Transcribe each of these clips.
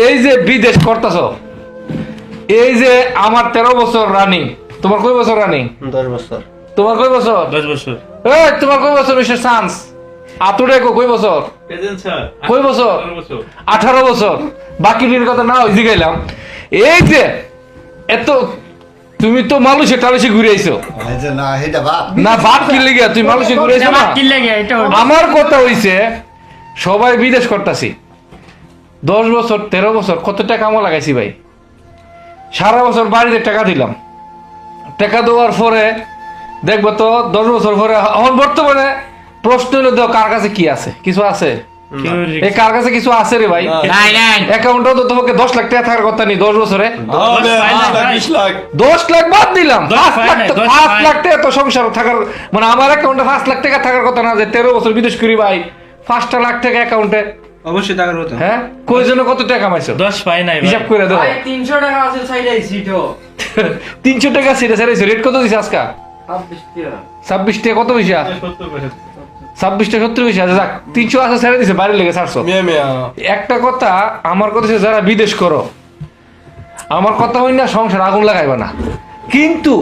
এই যে বিদেশ করতেছ, এই যে আমার 13 বছর রানিং, তোমার কয় বছর রানিং? 10 বছর। তোমার কয় বছর? 10 বছর। এই তোমার কয় বছর হইছে চান্স? আতুরে কয় বছর? কয় বছর? 18 বছর। বাকিটির কথা না ওই জিগাইলাম। এই যে এত তুমি তো মালয়েশিয়া টালয়েশিয়া ঘুরে আইছো না, ভাত কি লেগে তুই মালয়েশিয়া ঘুরে আইছো না? আমার কথা হইছে সবাই বিদেশ করতেছি, 10 বছর 13 বছর কত টাকা আমার লাগাইছি ভাই। সারা বছর বাড়িতে টাকা দিলাম, টাকা দেওয়ার পরে দেখবো তো 10 বছর পরে এখন বর্তমানে প্রশ্ন হলো দাও কার কাছে কি আছে? কিছু আছে? এই কার কাছে কিছু আছে রে ভাই? অ্যাকাউন্টে তো তোমাকে 10 লাখ টাকা থাকার কথা নেই 10 বছরে। 10 লাখ বাদ দিলাম, 5 লাখ টাকা তো সংসার থাকার, মানে আমার অ্যাকাউন্টে 5 লাখ টাকা থাকার কথা না যে 13 বছর বিদেশ করি ভাই 5 লাখ টাকা অ্যাকাউন্টে অবশ্যই টাকার কথা। হ্যাঁ কই জন্য কত টাকা কামাইছো? 10 পাই নাই হিসাব করে দাও। ভাই 300 টাকা আছে চাইলাইছি তো। 300 টাকা সেটা ছাড়াইছো, রেট কত দিছে আজকে? 26 টাকা। কত পয়সা? 26 টাকা 70 পয়সা। যাক 300 আছে ছেড়ে দিছে, বাড়ি লেগে 400। একটা কথা আমার কথা হচ্ছে, যারা বিদেশ করো আমার কথা হই না সংসার আগুন লাগাইবা না, কিন্তু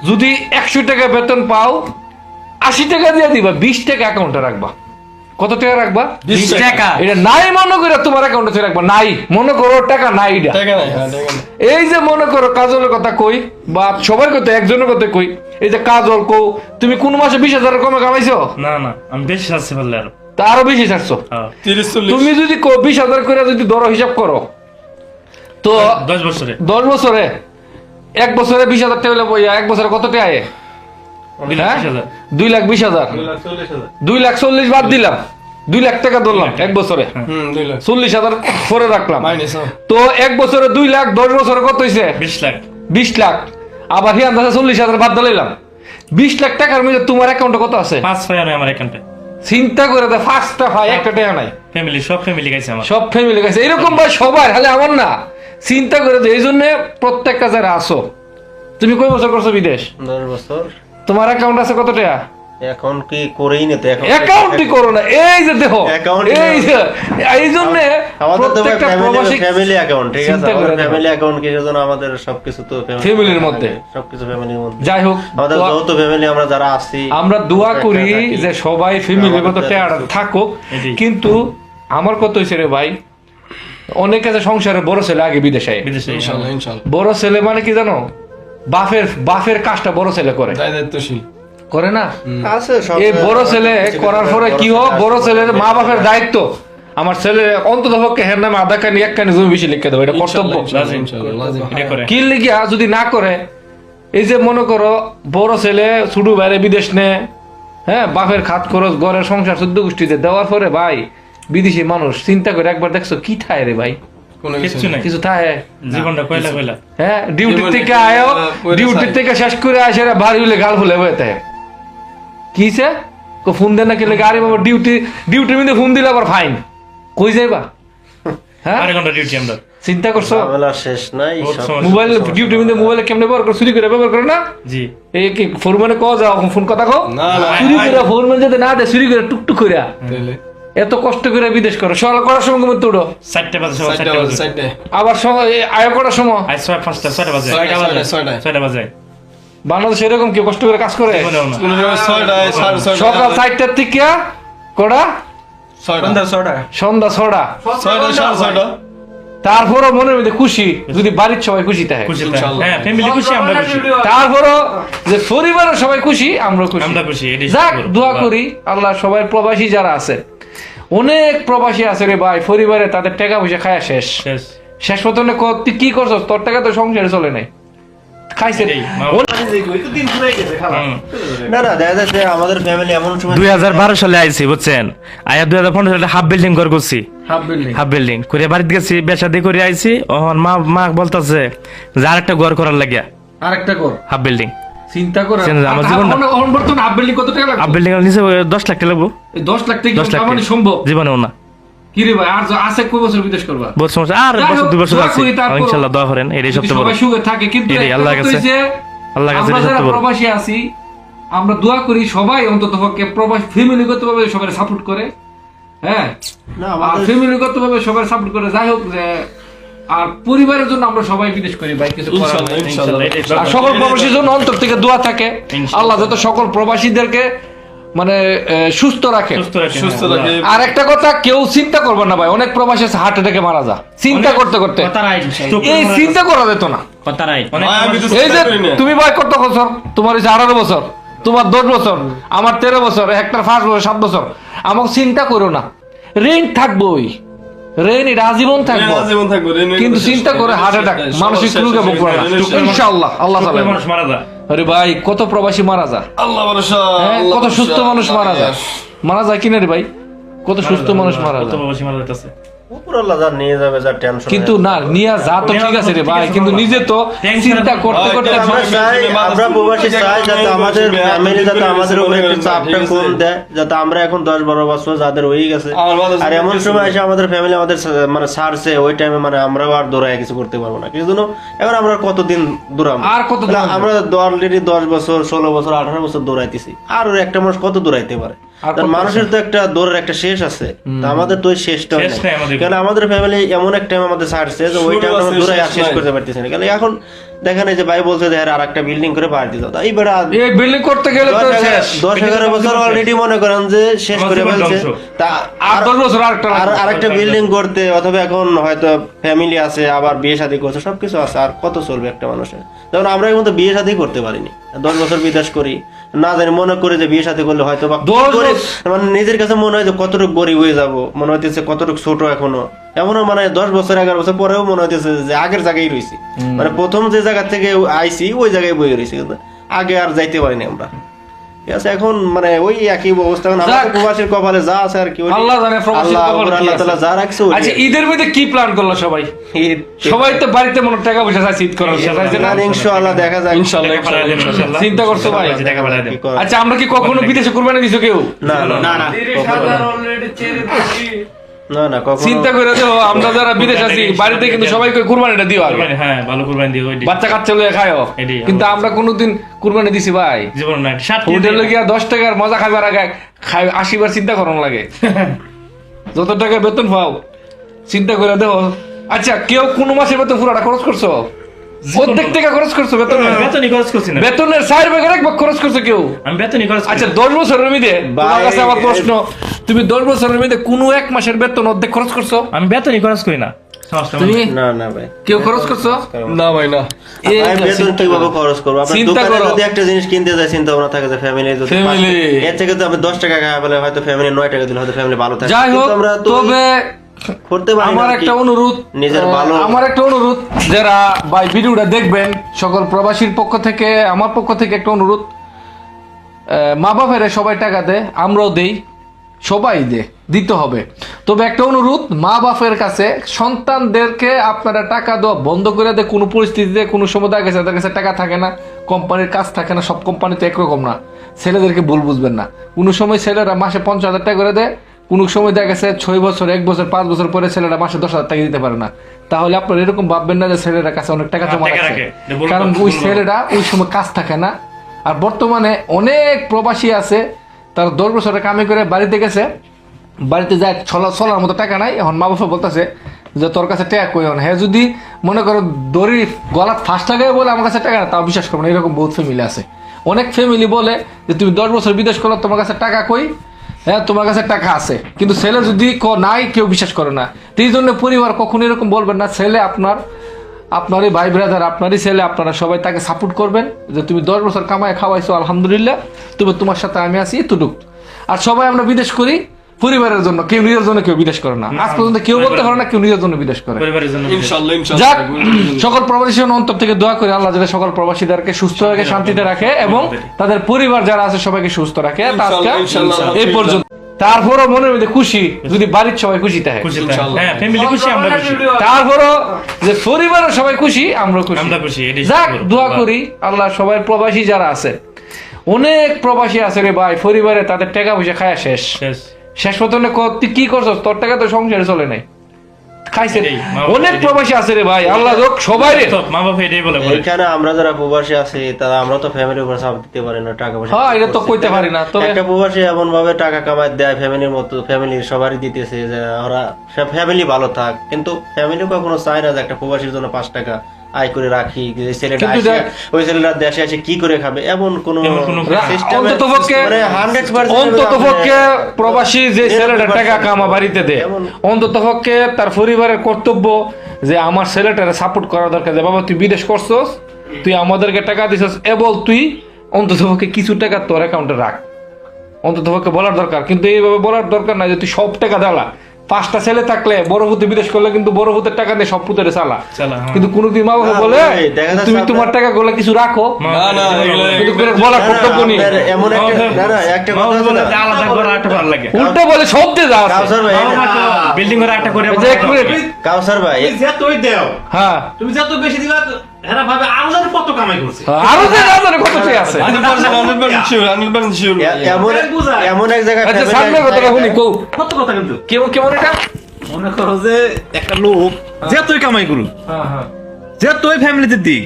যদি 100 টাকা বেতন পাও 80 টাকা দিয়ে দিবা, 20 টাকা অ্যাকাউন্টে রাখবা। কত টাকা রাখবা? 20 টাকা। এটা নাই মনে করে তোমার অ্যাকাউন্টে রাখবা, নাই মনে করো টাকা নাই এটা। এই যে মনে করো কাজলের কথা কই বা সবার কথা একজনের কথা কই, এই যে কাজল কও তুমি কোন মাসে 20,000 কমে কামাইছো? না না আমি বেশি আছে বললে আর তা আরো বেশি ছাড়ছো। 30-40 তুমি যদি 20,000 করে যদি ধরো হিসাব করো তো 10 বছরে 10 বছরে 1 বছরে 20,000 টাকা হলে 1 বছরে কত টাকা আয়? 2,20,000। 2,40,000 বাদ দিলাম, 2 লাখ টাকা ধরলাম 1 বছরে, 40,000 পরে রাখলাম। তো 1 বছরে 2 লাখ, 10 বছরে কত হয়েছে? 20 লাখ। 20 লাখ। আবার হিয়ান 40,000 বাদ দিলাম, 20 লাখ টাকার মধ্যে তোমার অ্যাকাউন্টে কত আছে? 5 পাই আমি আমার অ্যাকাউন্টে। চিন্তা করে দে, 5টা ভাই একটা টাকা নাই। ফ্যামিলি সব ফ্যামিলি গাইছে আমার, সব ফ্যামিলি গেছে এরকম ভাই সবার, খালি আমার না। চিন্তা করে দে, এই জন্য প্রত্যেকটা যারা আসো, তুমি কয় বছর করছো বিদেশ? 10 বছর। তোমার অ্যাকাউন্ট আছে কত টাকা? এখন কি করেই না তো, এখন অ্যাকাউন্টই করো না। এই যে দেখো Account এই যে এই জন্য আমাদের তো প্রত্যেকটা প্রবাসী ফ্যামিলি অ্যাকাউন্ট, ঠিক আছে, চিন্তা করে দেখো। ফ্যামিলি অ্যাকাউন্ট কি জন্য আমাদের সবকিছু তো ফ্যামিলির মধ্যে, সবকিছু ফ্যামিলির মধ্যে। যাই হোক আমাদের যৌথ ফ্যামিলি, আমরা যারা আছি আমরা দোয়া করি যে সবাই ফ্যামিলির মতো টাকা থাকুক। কিন্তু আমার কত হয়েছে রে ভাই, অনেক আছে সংসারে বড় ছেলে আগে বিদেশে, ইনশাআল্লাহ। বড় ছেলে মানে কি জানো, বাপের কাজটা বড় ছেলে করে, দায়িত্বশীল করে না? আছে সব। এই বড় ছেলে করার পরে কি হোক, বড় ছেলের মা বাপের দায়িত্ব, আমার ছেলে অন্তত পক্ষে হের নামে আধা কানি 1 কানি জমি বেশি লিখে দেবো, এটা কর্তব্য। কি লিখিয়া যদি না করে, এই যে মনে করো বড় ছেলে ছোট বাইরে বিদেশ নে, হ্যাঁ বাপের খাত খরচ ঘরের সংসার 14 গোষ্ঠীতে দেওয়ার পরে ভাই বিদেশি মানুষ চিন্তা করে একবার দেখছো কি থায় রে ভাই? কিছু নাই, কিছু থায়? জীবনটা কয়লা কয়লা। হ্যাঁ ডিউটি থেকে আয়ো, ডিউটি থেকে শেষ করে আসে বাড়ি হলে গাল ফুলে বইতে কিছে ফোন দেন না কি লাগে? আরে বাবা ডিউটির মধ্যে ফোন দিলে আবার ফাইন, কই যাইবা? হ্যাঁ 8 ঘন্টা ডিউটি আমরা। চিন্তা করছো? ঝামেলা শেষ নাই। মোবাইল ডিউটির মধ্যে মোবাইলে কেমনে ব্যবহার করে, চুরি করে ব্যবহার করে না? জি। এই কি ফোরম্যানে কও যাও ফোন কথা কও, চুরি করে ফোরম্যান যদি না দেয় চুরি করে টুকটুক করে এত কষ্ট করে বিদেশ করো, সকাল করার সময় ঘুমে উঠো 4টা বাজে, 4টা বাজে। আবার আয় করার সময় 6টা বাজে, 6টা বাজে। বাংলাদেশ এরকম কি কষ্ট করে কাজ করে? সকাল 4টার থেকে কটা? সন্ধ্যা 6টা। তারপরও মনের মধ্যে খুশি যদি বাড়ির সবাই খুশি থাকে, হ্যাঁ ফ্যামিলি খুশি, আমরা খুশি। তারপরও যে পরিবারের সবাই খুশি, আমরা খুশি। যাক দোয়া করি আল্লাহ সবাই প্রবাসী যারা আছে, অনেক প্রবাসী আছে রে ভাই, পরিবারে তাদের টাকা পয়সা খায়া শেষ পর্যন্ত তুই কি করছো, তোর টাকা তো সংসারে চলে নাই, খাইছে। না না, দেখা যাচ্ছে আমাদের ফ্যামিলি এমন সময় 2012 সালে আইছি বুঝছেন, আয়া 2015 সালে হাফ বিল্ডিং ঘর করছি, হাফ বিল্ডিং করে বাড়িতে গেছি, বেশাদি করে আইছি। ওহন মা বলতাছে যে আরেকটা ঘর করার লাগিয়া, আরেকটা ঘর হাফ বিল্ডিং। চিন্তা করে আমার জীবনটা বর্তমানে হাফ বিল্ডিং কত টাকা লাগবে? হাফ বিল্ডিং নিচে 10 লাখ টাকা লাগবে। 10 লাখ টাকা মানে সম্ভব জীবনেও না। কি রে ভাই, আর আছে কয় বছর বিদেশ করবা? বহুত সমস্যা, আর বছর 2 বছর আছে ইনশাআল্লাহ, দোয়া করেন। এটাই সবচেয়ে বড়, সবাই সুখে থাকে। কিন্তু আল্লাহর কাছে আমরা যারা প্রবাসী আছি, আমরা দোয়া করি সবাই অন্তত পক্ষে প্রবাসী ফ্যামিলিগতভাবে সবাই সাপোর্ট করে, হ্যাঁ না আর আমাদের ফ্যামিলিগত ভাবে সবাই সাপোর্ট করে যাই হোক যে আর পরিবারের জন্য আমরা সবাই বিদেশ করি ভাই কিছু করার নাই। আর সকল প্রবাসীর জন্য অন্তর থেকে দোয়া থাকে আল্লাহ যাতে সকল প্রবাসীদেরকে মানে সুস্থ রাখে। সুস্থ রাখে। আর একটা কথা কেউ চিন্তা করবে না ভাই, অনেক প্রবাসী হার্ট অ্যাটাকে মারা যায় চিন্তা করতে করতে, কথা রাইট এই চিন্তা করা যেত না। কথা রাইট এই যে তুমি ভাই কত বছর, তোমার হচ্ছে 18 বছর, তোমার 10 বছর, আমার 13 বছর, একটা 5 বছর 7 বছর, আমাকে চিন্তা করো না, রেন থাকবোই, রেন এটা আজীবন থাকবো, কিন্তু চিন্তা করে হার্ট অ্যাটাক মানসিক রোগে ভোগবো না ইনশাআল্লাহ। আল্লাহ তাআলা মানুষ মারা যায়। আরে ভাই কত প্রবাসী মারা যায়, আল্লাহ ভরসা, হ্যাঁ, কত সুস্থ মানুষ মারা যায় কিনা রে ভাই, কত সুস্থ মানুষ মারা কত যায়। প্রবাসী মারা যাইতেছে। উপর আল্লাহ যা নিয়ে যাবে, যা টেনশন। কিন্তু না নিয়ে যা তো ঠিক আছে রে ভাই, কিন্তু নিজে তো চিন্তা করতে করতে আমরা চাই, আমরা প্রবাসী চাই যাতে আমাদের ফ্যামিলি যাতে আমাদের উপরে একটু চাপটা কম দেয়, যাতে আমরা এখন 10-12 বছর যাদের হয়ে গেছে আর এমন সময় এসে আমাদের ফ্যামিলি আমাদের মানে ছাড়ছে, ওই টাইমে মানে আমরাও আর দৌড়ায় কিছু করতে পারবো না। কিন্তু এখন আমরা কতদিন দৌড়াবো, আর কত দিন আমরা অলরেডি 10 বছর 16 বছর 18 বছর দৌড়াইতেছি, আর ওর একটা মানুষ কত দৌড়াইতে পারে? আর তার মানুষের তো একটা দৌড়ের একটা শেষ আছে, তা আমাদের তো ওই শেষটা শেষ নাই আমাদের। কারণ আমাদের ফ্যামিলি এমন একটা টাইম আমাদের ছাড়ছে যে ওই টাইম আমরা দৌড়াই আর শেষ করতে পারতেছি না। কারণ এখন দেখেন এই যে ভাই বলছে যে আর একটা বিল্ডিং করে পার দিতে, তাই বেড়া এই বিল্ডিং করতে গেলে তো শেষ 10-11 বছর অলরেডি মনে করেন যে শেষ করে ফেলছে, তা আর 10 বছর আরেকটা বিল্ডিং করতে, অথবা এখন হয়তো ফ্যামিলি আছে, আবার বিয়ে শাদী করছে, সবকিছু আছে, আর কত চলবে একটা মানুষের? যেমন আমরা এখন তো বিয়ে শাদী করতে পারিনি, 10 বছর বিদেশ করি, না জানি মনে করে যে বিয়ে শাদী করলে হয়তো বা মানে নিজের কাছে মনে হয় যে কতটুকু গরিব হয়ে যাবো, মনে হইতেছে কতটুকু ছোট এখনো, এমনও মানে 10 বছর 11 বছর পরেও মনে হইতেছে যে আগের জায়গায় রয়েছি, মানে প্রথম যে জায়গা থেকে আইছি ওই জায়গায় বয়ে রয়েছি, কিন্তু আগে আর যাইতে পারিনি আমরা। ঠিক আছে, এখন মানে ওই একই অবস্থা, এখন আমাদের প্রবাসীর কপালে যা আছে আর কি, আল্লাহ জানে প্রবাসীর কপালে কি আল্লাহ আছে। তাআলা যা রাখছে। আচ্ছা ঈদের মধ্যে কি প্ল্যান করলো সবাই? সবাই তো বাড়িতে মনে টাকা পয়সা চাইছে ঈদ করার জন্য, ইনশাআল্লাহ দেখা যায়, ইনশাআল্লাহ চিন্তা করছো ভাই? টাকা পাঠায় দেন। আচ্ছা আমরা কি কখনো বিদেশে কুরবানি দিছো কেউ? না না না না না না কখনো চিন্তা করে দেখো, আমরা যারা বিদেশ আছি বাড়িতে কিন্তু সবাইকে কুরবানিটা দিও আগে, কুরবানি, হ্যাঁ ভালো কুরবানি দিও ওই বাচ্চা কাচ্চা লয়ে খায়ও, এটাই। কিন্তু আমরা কোনোদিন কুরবানি দিছি ভাই? জীবন না 60 হোটেলে গিয়া 10 টাকার মজা খাবার আগে 80 বার চিন্তা করার লাগে, যত টাকা বেতন পাও চিন্তা করে দেখো। আচ্ছা কেউ কোন মাসের বেতন পুরোটা খরচ করছো? অর্ধেক টাকা খরচ করছো বেতনের? বেতনই খরচ করছি না, বেতনের 4 ভাগের 1 ভাগ খরচ করছো কেউ? আমি বেতনই খরচ আচ্ছা 10 বছরের মধ্যে তোমার কাছে আমার প্রশ্ন, তুমি 10 বছরের মধ্যে কোন এক মাসের বেতন অর্ধেক খরচ করছো? আমি বেতনই খরচ করি না। সমস্যা তুমি না না ভাই, কেউ খরচ করছো? না ভাই না। এই ভাই বেতন কিভাবে খরচ করব? আপনি চিন্তা দোকানে করো। যদি একটা জিনিস কিনতে যায়, চিন্তা ভাবনা থাকে যে ফ্যামিলি যদি Family। এর থেকে তো আমি 10 টাকা খাওয়া বলে হয়তো ফ্যামিলি 9 টাকা দিলে হয়তো ফ্যামিলি ভালো থাকে, যাই হোক, কিন্তু আমরা তো তবে করতে পারি না। আমার একটা অনুরোধ, নিজের ভালো আমার একটা অনুরোধ, যারা ভাই ভিডিওটা দেখবেন সকল প্রবাসীর পক্ষ থেকে, আমার পক্ষ থেকে একটা অনুরোধ, মা বাপের সবাই টাকা দেয়, আমরাও দেই, সবাই দিতে হবে। তবে একটা অনুরোধ, মা বাপের কাছে সন্তানদেরকে আপনারা টাকা দেওয়া বন্ধ করে দেয়। কোনো পরিস্থিতিতে কোনো সময় দেখা গেছে তাদের কাছে টাকা থাকে না, কোম্পানির কাজ থাকে না, সব কোম্পানি তো একরকম না, ছেলেদেরকে ভুল বুঝবেন না। কোনো সময় ছেলেরা মাসে 50,000 টাকা করে দেয়, কোনো সময় দেখা গেছে 6 বছর 1 বছর 5 বছর পরে ছেলেরা মাসে 10,000 টাকা দিতে পারে না। তাহলে আপনারা এরকম ভাববেন না যে ছেলেরা কাছে অনেক টাকা জমা টাকা রাখে, রাখে। কারণ ওই ছেলেরা ওই সময় কাজ থাকে না। আর বর্তমানে অনেক প্রবাসী আছে, তারা 10 বছরের কামে করে বাড়িতে গেছে, বাড়িতে যায় চলার মতো টাকা নাই, এখন মা বাবা বলতেছে যে তোর কাছে টাকা কই? হ্যাঁ যদি মনে করো দড়ি গলাত ফার্স্ট লাগাই বলে আমার কাছে টাকা না, তাও বিশ্বাস করবো না। এরকম বহুত ফ্যামিলি আছে, অনেক ফ্যামিলি বলে যে তুমি 10 বছর বিদেশ করো, তোমার কাছে টাকা কই? হ্যাঁ তোমার কাছে টাকা আছে, কিন্তু ছেলে যদি নাই কেউ বিশ্বাস করে না। এই জন্য পরিবার কখনো এরকম বলবেন না, ছেলে আপনারই ভাই ব্রাদার, আপনারই ছেলে, আপনারা সবাই তাকে সাপোর্ট করবেন যে তুমি 10 বছর কামায় খাওয়াইছো আলহামদুলিল্লাহ, তুমি তোমার সাথে আমি আছি এতটুক। আর সবাই আমরা বিদেশ করি পরিবারের জন্য, কেউ নিজের জন্য কেউ বিদেশ করে না। আজ পর্যন্ত কেউ বলতে পারে না কেউ নিজের জন্য বিদেশ করে। পরিবারের জন্য যাক, সকল প্রবাসী অন্তর থেকে দোয়া করে আল্লাহ যাতে সকল প্রবাসীদেরকে সুস্থ রেখে শান্তিতে রাখে এবং তাদের পরিবার যারা আছে সবাইকে সুস্থ রাখে। এই পর্যন্ত তারপরও মনের মধ্যে খুশি যদি বাড়ির সবাই খুশি থাকে, খুশি থাকে। হ্যাঁ ফ্যামিলি খুশি, আমরা খুশি। তারপরও যে পরিবারের সবাই খুশি, আমরা খুশি। আমরা খুশি, এটাই যাক, শুকর। দোয়া করি আল্লাহ সবাই প্রবাসী যারা আছে, অনেক প্রবাসী আছে রে ভাই, পরিবারে তাদের টাকা পয়সা খায়া শেষ শেষ। শেষ পর্যন্ত তুই কি করছস? তোর টাকা তো সংসারে চলে নাই, খাইছে এটাই, মা বাবা অনেক এটাই। প্রবাসী আছে রে ভাই, আল্লাহ যোগ সবাই রে। তো মা বাবা এটাই বলে বলে। এখানে আমরা যারা প্রবাসী আছি তারা আমরা তো ফ্যামিলির উপর চাপ দিতে পারি না, টাকা পয়সা হ্যাঁ, এটা তো কইতে পারি না, তবে- একটা প্রবাসী এমন ভাবে টাকা কামাই দেয় ফ্যামিলির মতো, ফ্যামিলির সবারই দিতেছে যে ওরা ফ্যামিলি ভালো থাক, কিন্তু ফ্যামিলি কখনো চায় না যে একটা প্রবাসীর জন্য 5 টাকা আয় করে রাখি, যে ছেলেটা কিন্তু আসে, দেখ- ওই ছেলেটা দেশে এসে কি করে খাবে, এমন কোনো system অন্ততপক্ষে মানে 100% অন্ততপক্ষে প্রবাসী যে ছেলেটা টাকা কামা বাড়িতে দেয়, এমন- অন্ততপক্ষে তার পরিবারের কর্তব্য যে আমার ছেলেটারে সাপোর্ট করা দরকার, যে বাবা তুই বিদেশ করছস, তুই আমাদেরকে টাকা দিছস, এবং তুই অন্ততপক্ষে কিছু টাকা তোর অ্যাকাউন্টে রাখ, অন্ততপক্ষে বলার দরকার। কিন্তু এইভাবে বলার দরকার নাই যে তুই সব টাকা জ্বালা। 5টা ছেলে থাকলে বড় পুতে বিদেশ করলে কিন্তু বড় পুতের টাকা দিয়ে সব পুতের চালা, চালা, হ্যাঁ। কিন্তু কোনোদিন মা বাবা না, বলে ভাই, দেখা যাচ্ছে তুমি আপনার- তোমার টাকা গুলো কিছু রাখো, না না কিন্তু বলার না, না, কর্তব্য নেই। আপনার এমন একটা না না একটা মা কথা বাবা আছে বলে না, আলাদা করে একটা ভালো লাগে। উল্টো বলে সব দিয়ে যা আছে। কাউসার ভাই বিল্ডিং করে একটা করে যে এক মিনিট, কাউসার ভাই হ্যাঁ তুমি যত বেশি দিবা এরা ভাবে আরো যেন কত কামাই করছে। আরো যে না জানে কত ঠিক আছে। এমন এমন এক জায়গায় আচ্ছা, family সামনের কথাটা শুনি, কও কত কথা কিন্তু কেমন কেমন এটা? মনে করো যে একটা লোক যতই কামাই করুক, হ্যাঁ হ্যাঁ, যতই ফ্যামিলিতে দিক,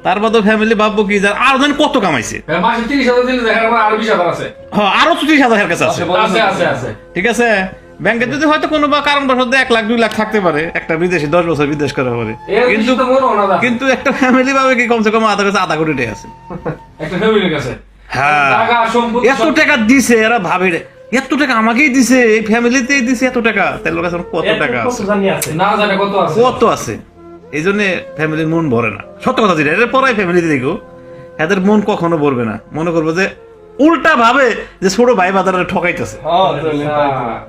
তারপর তো ফ্যামিলি ভাববো কি যে আরো যেন কত কামাইছে। মাসে 30,000 দিলে দেখার পর আরো 20,000 আছে। হ্যাঁ, আরো 30,000 কাছে আছে। আছে আছে আছে। ঠিক আছে, ব্যাংকে যদি হয়তো কোনো বা কারণবশত 1 লাখ 2 লাখ থাকতে পারে, একটা বিদেশি 10 বছর বিদেশ করা পারে, এর কিন্তু কিন্তু মনে হয় না, কিন্তু একটা ফ্যামিলি ভাবে কি কমসে কম আধা কাছে 1/2 কোটি টাকা আছে। একটা ফ্যামিলির কাছে হ্যাঁ, টাকা সম্পত্তি এত টাকা দিছে, এরা ভাবে রে, এত টাকা আমাকেই দিছে, এই ফ্যামিলিতেই দিছে এত টাকা, তাহলে ওর কাছে কত টাকা আছে, না জানে কত আছে। কত আছে। এই জন্য ফ্যামিলির মন ভরে না, সত্য কথা যেটা, এর পরাই ফ্যামিলিতে দেখো এদের মন কখনো ভরবে না, মনে করবো যে উল্টা ভাবে যে ছোট ভাই বাজারে ঠকাইতেছে।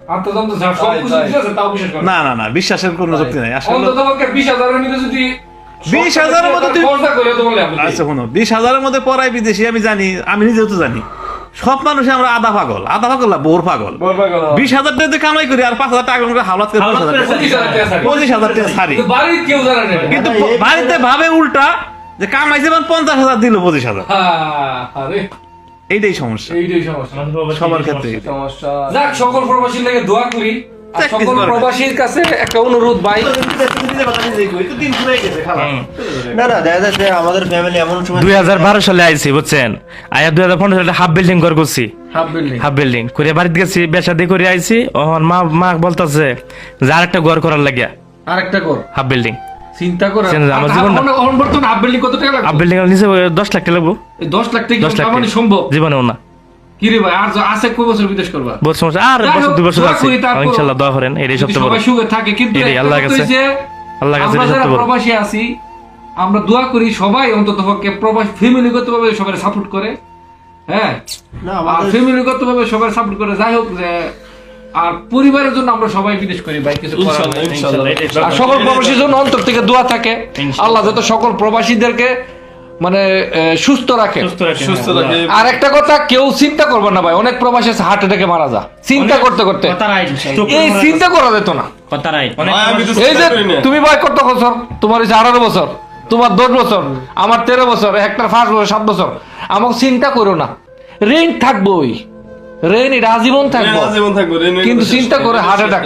আন্তর্জাতিক যা সব কিছু দিতেছে তাও বিশ্বাস করে না। না না না, বিশ্বাসের কোনো যুক্তি নাই আসলে। অন্ততপক্ষে 20,000 এর মধ্যে যদি 20,000 এর মধ্যে তুই- খরচা করে তো বলে আপনি। আচ্ছা শোনো, 20,000 মধ্যে পড়াই বিদেশি, আমি জানি, আমি নিজেও তো জানি, সব মানুষে আমরা আধা পাগল না বোর পাগল। 20,000 টাকা দিয়ে কামাই করি আর 5,000 টাকা করে হাওলাত করে 25,000 টাকা ছাড়ি। 25,000 টাকা ছাড়ি, কিন্তু বাড়ির কেউ জানে না এটা। কিন্তু বাড়িতে ভাবে উল্টা যে কামাইছে 50,000 দিল 25,000। হ্যাঁ, আরে এইটাই সমস্যা এইটাই সমস্যা। সবার ক্ষেত্রে। সমস্যা। যাক, সকল প্রবাসীর লাগে দোয়া করি, আর যাক, সকল কিছু করার প্রবাসীর কাছে একটা অনুরোধ ভাই, না না দেখা যাচ্ছে আমাদের ফ্যামিলি এমন সময় 2012 সালে আইছি বুঝছেন, আয়া 2015 সালে হাফ বিল্ডিং ঘর করছি, হাফ বিল্ডিং। হাফ বিল্ডিং করে বাড়িতে গেছি, বেশাদি করে আইছি, ওহন মা বলতাছে যে আরেকটা ঘর করার লাগিয়া আরেকটা কর, হাফ বিল্ডিং। চিন্তা করে আমার জীবনটা- বর্তমানে হাফ বিল্ডিং কত টাকা লাগবে? হাফ বিল্ডিং এর নিচে 10 লাখ টাকা লাগবো, 10 লাখ টাকা 10 লাখ মানে সম্ভব? জীবনেও না। কি রে ভাই, আর আছে কয় বছর বিদেশ করবা? বহুত সমস্যা, আর যাই হোক, 2 বছর দোয়া আছে, করি তারপর। ইনশাআল্লাহ দোয়া করেন, এটাই যদি সবচেয়ে বড়। সবাই সুখে থাকে, কিন্তু এটাই একটা আল্লাহর কথা কাছে- হইছে, আল্লাহর কাছে আমরা এটাই যারা সবচেয়ে বড়। প্রবাসী আছি, আমরা দোয়া করি সবাই অন্ততপক্ষে প্রবাসী ফ্যামিলিগত ভাবে সবাই সাপোর্ট করে, হ্যাঁ, না আর আমাদের ফ্যামিলিগত ভাবে সবাই সাপোর্ট করে। যাই হোক, যে আর পরিবারের জন্য আমরা সবাই বিদেশ করি ভাই, কিছু করার নাই। ইনশাআল্লাহ, এটাই আর সকল প্রবাসীর জন্য অন্তর থেকে দোয়া থাকে, আল্লাহ যত সকল প্রবাসীদেরকে মানে সুস্থ রাখে। সুস্থ রাখে। আর একটা কথা, কেউ চিন্তা করবে না ভাই, অনেক প্রবাসী আছে হার্ট অ্যাটাকে মারা যায় চিন্তা করতে করতে, এই চিন্তা করা যেত না। এই যে তুমি ভাই কত বছর, তোমার হচ্ছে 18 বছর, তোমার 10 বছর, আমার 13 বছর, একটা 5 বছর 7 বছর, আমাকে চিন্তা করো না, রেন্ট থাকবোই, রেন্ট এটা আজীবন থাকবো, কিন্তু চিন্তা করে হার্ট অ্যাটাক